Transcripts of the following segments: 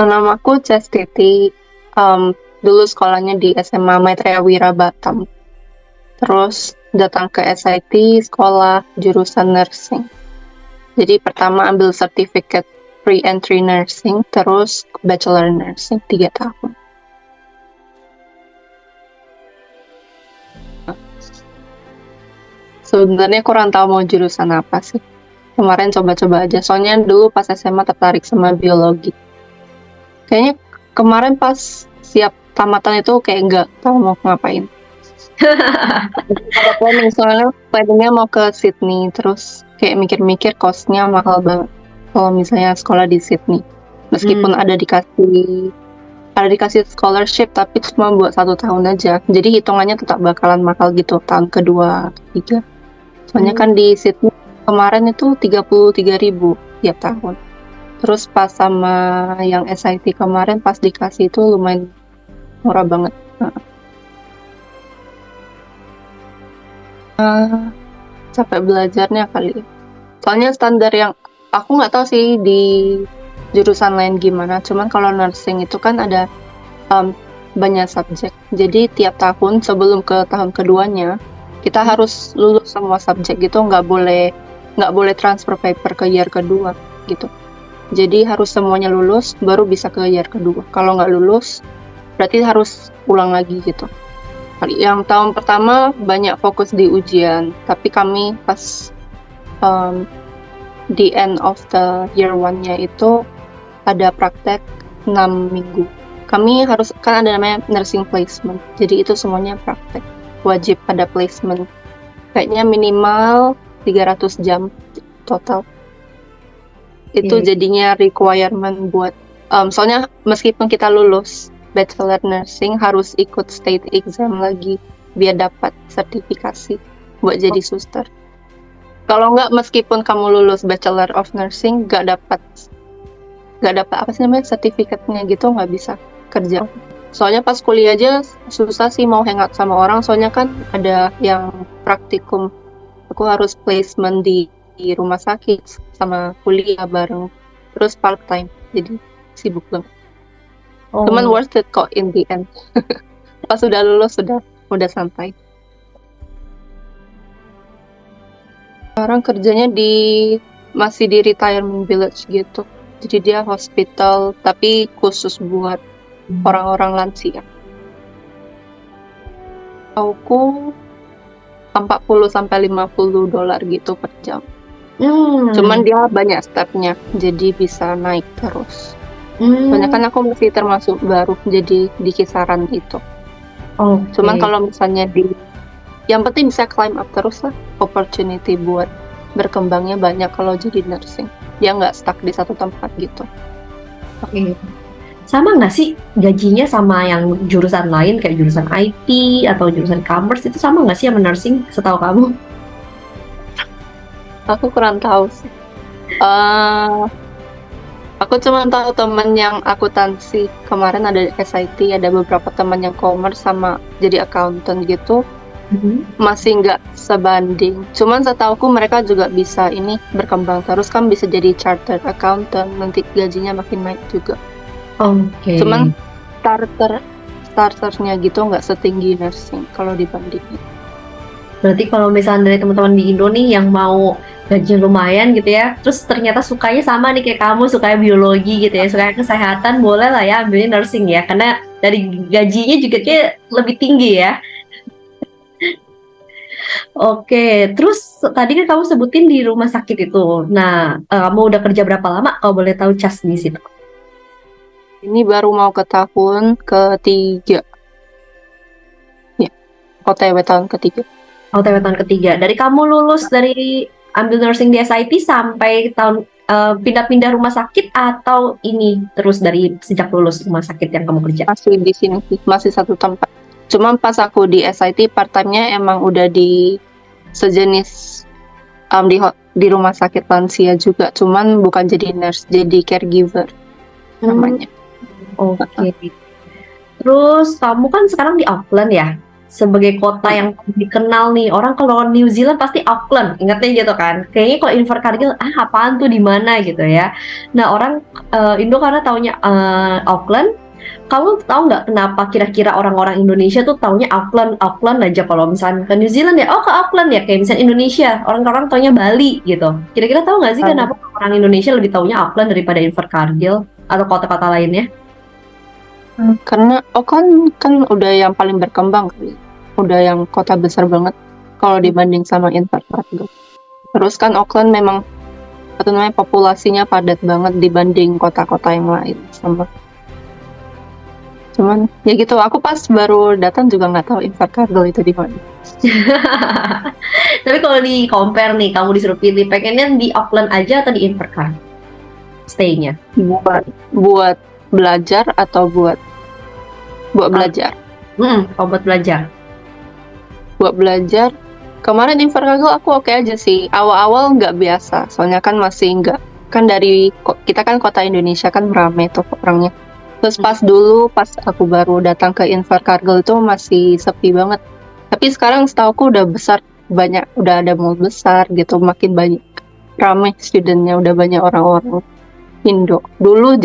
Namaku Chastity. Dulu sekolahnya di SMA Maitreya Wira Batam. Terus datang ke SIT sekolah jurusan nursing. Jadi pertama ambil sertifikat pre-entry nursing, terus bachelor nursing 3 tahun. Sebenarnya kurang tahu mau jurusan apa sih. Kemarin coba-coba aja, soalnya dulu pas SMA tertarik sama biologi. Kayaknya kemarin pas siap tamatan itu kayak nggak tahu mau ngapain. Ada planning, soalnya planningnya mau ke Sydney, terus kayak mikir-mikir kosnya mahal banget kalau misalnya sekolah di Sydney. Meskipun ada dikasih scholarship, tapi cuma buat 1 tahun aja. Jadi hitungannya tetap bakalan mahal gitu tahun kedua, ketiga. Soalnya kan di Sydney kemarin itu 33.000 tiap tahun. Terus pas sama yang SIT kemarin pas dikasih itu lumayan murah banget. Capek belajarnya kali. Soalnya standar yang aku nggak tahu sih di jurusan lain gimana. Cuman kalau nursing itu kan ada banyak subjek. Jadi tiap tahun sebelum ke tahun keduanya kita harus lulus semua subjek gitu, nggak boleh transfer paper ke year kedua gitu. Jadi harus semuanya lulus baru bisa ke year kedua. Kalau nggak lulus berarti harus ulang lagi gitu. Yang tahun pertama banyak fokus di ujian, tapi kami pas di end of the year 1-nya itu ada praktek 6 minggu. Kami harus, kan ada namanya nursing placement, jadi itu semuanya praktek, wajib ada placement. Kayaknya minimal 300 jam total. Itu jadinya requirement buat, soalnya meskipun kita lulus bachelor nursing harus ikut state exam lagi biar dapat sertifikasi buat jadi suster. Kalau nggak, meskipun kamu lulus bachelor of nursing nggak dapat apa sih namanya sertifikatnya gitu, nggak bisa kerja. Soalnya pas kuliah aja susah sih mau hangout sama orang, soalnya kan ada yang praktikum. Aku harus placement di rumah sakit sama kuliah bareng, terus part time, jadi sibuk banget. Cuman worth it kok in the end. Pas sudah lulus udah santai. Sekarang kerjanya masih di retirement village gitu. Jadi dia hospital tapi khusus buat orang-orang lansia. Aku 40-50 dolar gitu per jam. Cuman dia banyak stepnya, jadi bisa naik terus. Soalnya kan aku masih termasuk baru, jadi di kisaran itu. Cuman kalau misalnya yang penting bisa climb up terus lah, opportunity buat berkembangnya banyak kalau jadi nursing. Dia nggak stuck di satu tempat gitu. Sama nggak sih gajinya sama yang jurusan lain kayak jurusan IT atau jurusan commerce, itu sama nggak sih sama nursing setahu kamu? Aku kurang tahu sih. Aku cuma tahu teman yang akuntansi kemarin ada SIT, ada beberapa teman yang commerce sama jadi accountant gitu. Masih nggak sebanding. Cuman setahuku mereka juga bisa berkembang terus, kan bisa jadi chartered accountant, nanti gajinya makin naik juga. Cuman starternya gitu nggak setinggi nursing kalau dibandingin. Berarti kalau misalnya dari teman-teman di Indo nih yang mau gaji lumayan gitu ya, terus ternyata sukanya sama nih kayak kamu, sukanya biologi gitu ya, sukanya kesehatan, boleh lah ya ambilnya nursing ya, karena dari gajinya juga kayak lebih tinggi ya. Terus tadi kan kamu sebutin di rumah sakit itu. Nah, kamu udah kerja berapa lama kalau boleh tahu, Cas, di situ? Ini baru mau ke tahun ketiga. Ya, OTW tahun ketiga. OTW tahun ketiga. Dari kamu lulus dari ambil nursing di SIT sampai tahun pindah-pindah rumah sakit, atau ini terus dari sejak lulus rumah sakit yang kamu kerja? Masih di sini sih, masih satu tempat. Cuma pas aku di SIT part time-nya emang udah di sejenis di rumah sakit lansia juga, cuman bukan jadi nurse, jadi caregiver namanya. Terus kamu kan sekarang di Auckland ya? sebagai kota yang dikenal nih, orang kalau New Zealand pasti Auckland, ingatnya gitu kan. Kayaknya kalau Invercargill, apaan tuh di mana gitu ya. Nah orang Indo karena taunya Auckland. Kamu tahu nggak kenapa kira-kira orang-orang Indonesia tuh taunya Auckland, Auckland aja kalau misalnya ke New Zealand ya, oh ke Auckland ya, kayak misalnya Indonesia, orang-orang taunya Bali gitu. Kira-kira tahu nggak sih Ah, kenapa orang Indonesia lebih taunya Auckland daripada Invercargill atau kota-kota lainnya? karena kan udah yang paling berkembang kali. Udah yang kota besar banget kalau dibanding sama Invercargill. Terus kan Auckland memang populasinya padat banget dibanding kota-kota yang lain sama. Cuman ya gitu, aku pas baru datang juga nggak tahu Invercargill itu di mana. Tapi kalau di compare nih, kamu disuruh pilih pengennya di Auckland aja atau di Invercargill stay-nya? Buat belajar atau buat belajar? Kalau buat belajar. Buat belajar, kemarin Invercargill aku oke aja sih. Awal-awal nggak biasa, soalnya kan masih nggak, kan kita kan kota Indonesia kan ramai tuh orangnya. Terus pas aku baru datang ke Invercargill itu masih sepi banget. Tapi sekarang setauku udah besar, udah ada mall besar gitu, makin banyak ramai studentnya, udah banyak orang-orang Indo. Dulu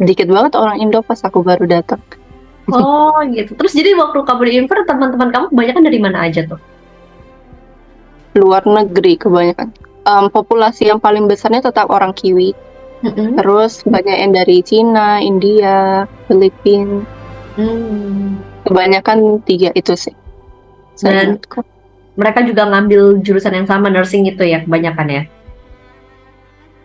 dikit banget orang Indo pas aku baru datang. Oh gitu. Terus jadi waktu kamu di Inver, teman-teman kamu kebanyakan dari mana aja tuh? Luar negeri kebanyakan. Populasi yang paling besarnya tetap orang Kiwi. Terus banyak yang dari Cina, India, Filipina. Kebanyakan 3 itu sih. Dan mereka juga ngambil jurusan yang sama, nursing itu ya kebanyakan ya?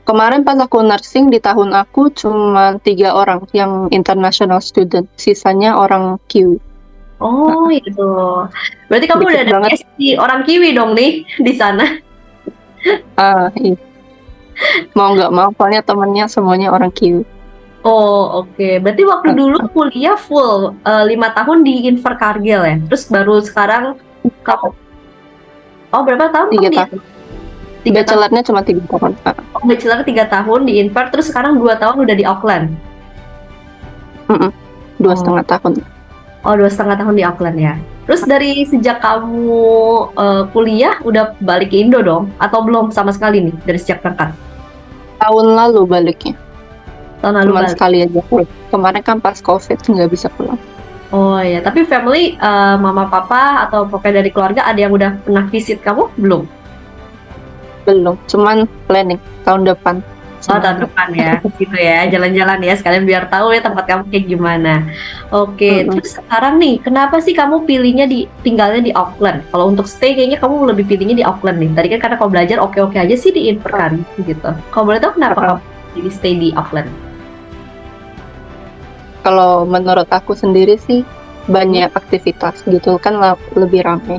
Kemarin pas aku nursing di tahun aku cuma 3 orang yang international student, sisanya orang Kiwi. Oh itu. Berarti kamu udah ada di orang Kiwi dong nih di sana? Iya. Mau nggak mau, soalnya temennya semuanya orang Kiwi. Oh oke. Berarti waktu dulu kuliah full 5 tahun di Invercargill ya? Terus baru sekarang kamu? Oh berapa tahun? 3 tahun. Bachelornya cuma 3 tahun. Oh bachelor 3 tahun di Inver, terus sekarang 2 tahun udah di Auckland? 2,5 tahun. Oh 2,5 tahun di Auckland ya. Terus dari sejak kamu kuliah udah balik ke Indo dong? Atau belum sama sekali nih dari sejak berangkat? Tahun lalu baliknya. Tahun lalu cuma sekali aja. Kemarin kan pas COVID nggak bisa pulang. Oh ya, tapi family, mama papa atau pokoknya dari keluarga ada yang udah pernah visit kamu? Belum? Belum, cuman planning tahun depan. Oh tahun depan ya, gitu ya, jalan-jalan ya, sekalian biar tahu ya tempat kamu kayak gimana. Oke, terus sekarang nih, kenapa sih kamu pilihnya tinggalnya di Auckland? Kalau untuk stay kayaknya kamu lebih pilihnya di Auckland nih. Tadi kan karena kalau belajar oke-oke aja sih di Invercargill gitu. Kalau boleh tahu kenapa kamu pilih stay di Auckland? Kalau menurut aku sendiri sih banyak aktivitas gitu kan, lebih ramai.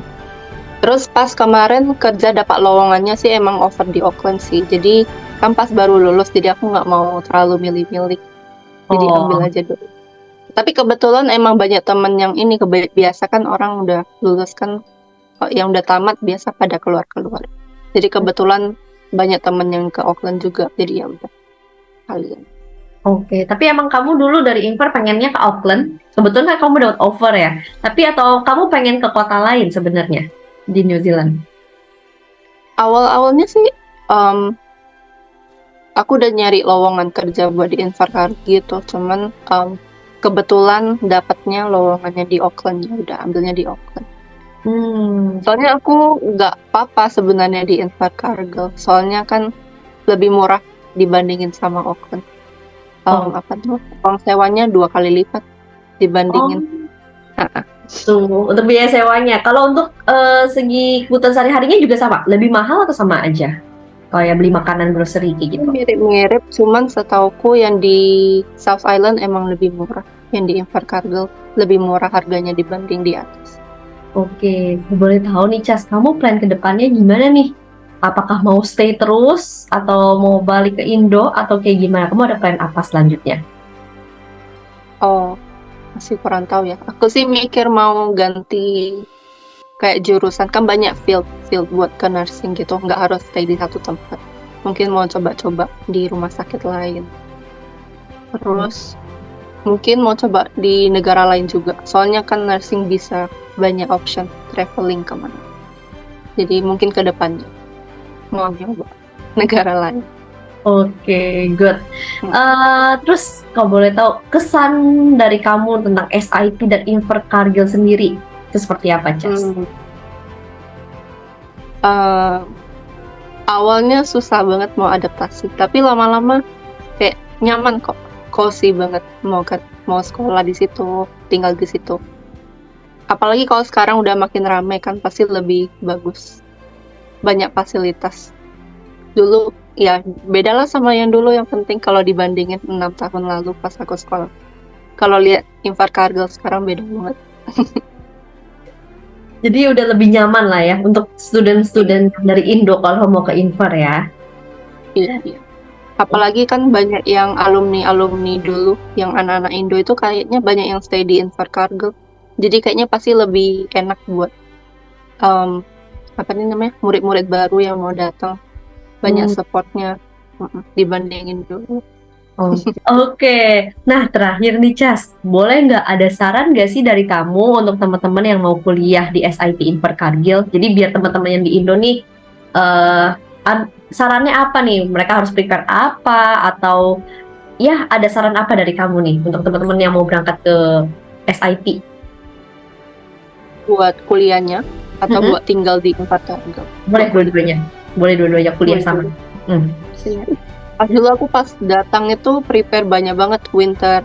Terus pas kemarin kerja dapat lowongannya sih emang offer di Auckland sih. Jadi kan pas baru lulus, jadi aku nggak mau terlalu milih-milih. Jadi ambil aja dulu. Tapi kebetulan emang banyak temen yang ini, biasa kan orang udah lulus kan, yang udah tamat biasa pada keluar-keluar. Jadi kebetulan banyak temen yang ke Auckland juga, jadi ya udah kalian. Oke, tapi emang kamu dulu dari Inver pengennya ke Auckland? Sebetulnya kamu dapat offer ya? Tapi atau kamu pengen ke kota lain sebenarnya di New Zealand? Awal-awalnya sih aku udah nyari lowongan kerja buat di Invercargill gitu, cuman kebetulan dapatnya lowongannya di Auckland, ya udah ambilnya di Auckland. Soalnya aku nggak apa-apa sebenarnya di Invercargill, soalnya kan lebih murah dibandingin sama Auckland. Uang sewanya 2 kali lipat dibandingin. Tuh, untuk biaya sewanya. Kalau untuk segi kebutuhan sehari-harinya juga sama? Lebih mahal atau sama aja? Kayak beli makanan grocery kayak gitu? Mirip-mirip, cuman setauku yang di South Island emang lebih murah. Yang di Invercargill lebih murah harganya dibanding di atas. Oke, boleh tahu nih Cas, kamu plan ke depannya gimana nih? Apakah mau stay terus atau mau balik ke Indo atau kayak gimana? Kamu ada plan apa selanjutnya? Oh, masih kurang tahu ya. Aku sih mikir mau ganti kayak jurusan, kan banyak field buat ke nursing gitu, nggak harus stay di satu tempat. Mungkin mau coba-coba di rumah sakit lain. Terus mungkin mau coba di negara lain juga. Soalnya kan nursing bisa banyak option traveling kemana. Jadi mungkin ke depannya mau nyoba negara lain. Oke, good. Terus kalau boleh tahu kesan dari kamu tentang SIP dan Invercargill sendiri itu seperti apa, Cas? Awalnya susah banget mau adaptasi, tapi lama-lama kayak nyaman kok, cozy banget mau sekolah di situ, tinggal di situ. Apalagi kalau sekarang udah makin ramai kan pasti lebih bagus, banyak fasilitas. Dulu ya beda lah sama yang dulu, yang penting kalau dibandingin 6 tahun lalu pas aku sekolah. Kalau lihat Invercargill sekarang beda banget. Jadi udah lebih nyaman lah ya untuk student-student dari Indo kalau mau ke Inver ya. Iya. Apalagi kan banyak yang alumni dulu, yang anak-anak Indo itu kayaknya banyak yang stay di Invercargill. Jadi kayaknya pasti lebih enak buat murid-murid baru yang mau datang. Banyak supportnya dibandingin dulu. Oke. Nah, terakhir nih, Cas, boleh nggak ada saran nggak sih dari kamu untuk teman-teman yang mau kuliah di SIP Invercargill? Jadi biar teman-teman yang di Indo nih, sarannya apa nih? Mereka harus prepare apa? Atau ya ada saran apa dari kamu nih untuk teman-teman yang mau berangkat ke SIP? Buat kuliahnya atau buat tinggal di Invercargill? Boleh dua-duanya kuliah sama. Dulu aku pas datang itu prepare banyak banget winter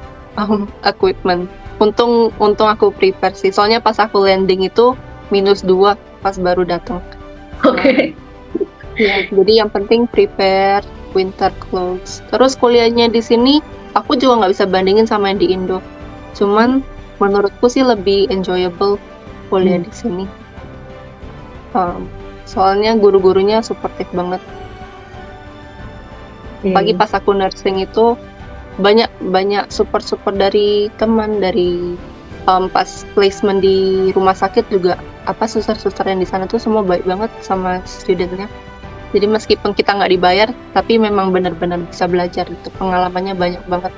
equipment. Untung aku prepare sih. Soalnya pas aku landing itu -2 pas baru datang. Oke. Ya, jadi yang penting prepare winter clothes. Terus kuliahnya di sini aku juga nggak bisa bandingin sama yang di Indo. Cuman menurutku sih lebih enjoyable kuliah di sini. Soalnya guru-gurunya supportive banget. Pagi pas aku nursing itu banyak support dari teman, dari pas placement di rumah sakit juga, suster-suster yang di sana tuh semua baik banget sama studentnya. Jadi meskipun kita nggak dibayar, tapi memang benar-benar bisa belajar gitu. Pengalamannya banyak banget.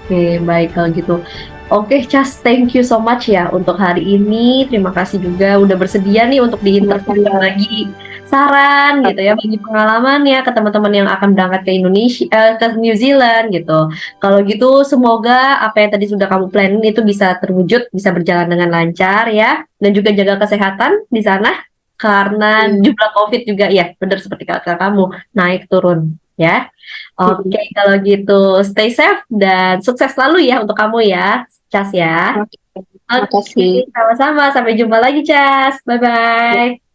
Oke, baik kalau gitu. Oke, Cas, thank you so much ya untuk hari ini. Terima kasih juga udah bersedia nih untuk diinterview lagi saran gitu ya, bagi pengalaman ya ke teman-teman yang akan berangkat ke Indonesia, ke New Zealand gitu. Kalau gitu semoga apa yang tadi sudah kamu planning itu bisa terwujud, bisa berjalan dengan lancar ya, dan juga jaga kesehatan di sana karena jumlah COVID juga ya, benar seperti kata kamu naik turun ya. Oke, kalau gitu stay safe dan sukses selalu ya untuk kamu ya, Cas ya. Oke, sama-sama. Sampai jumpa lagi, Cas. Bye-bye.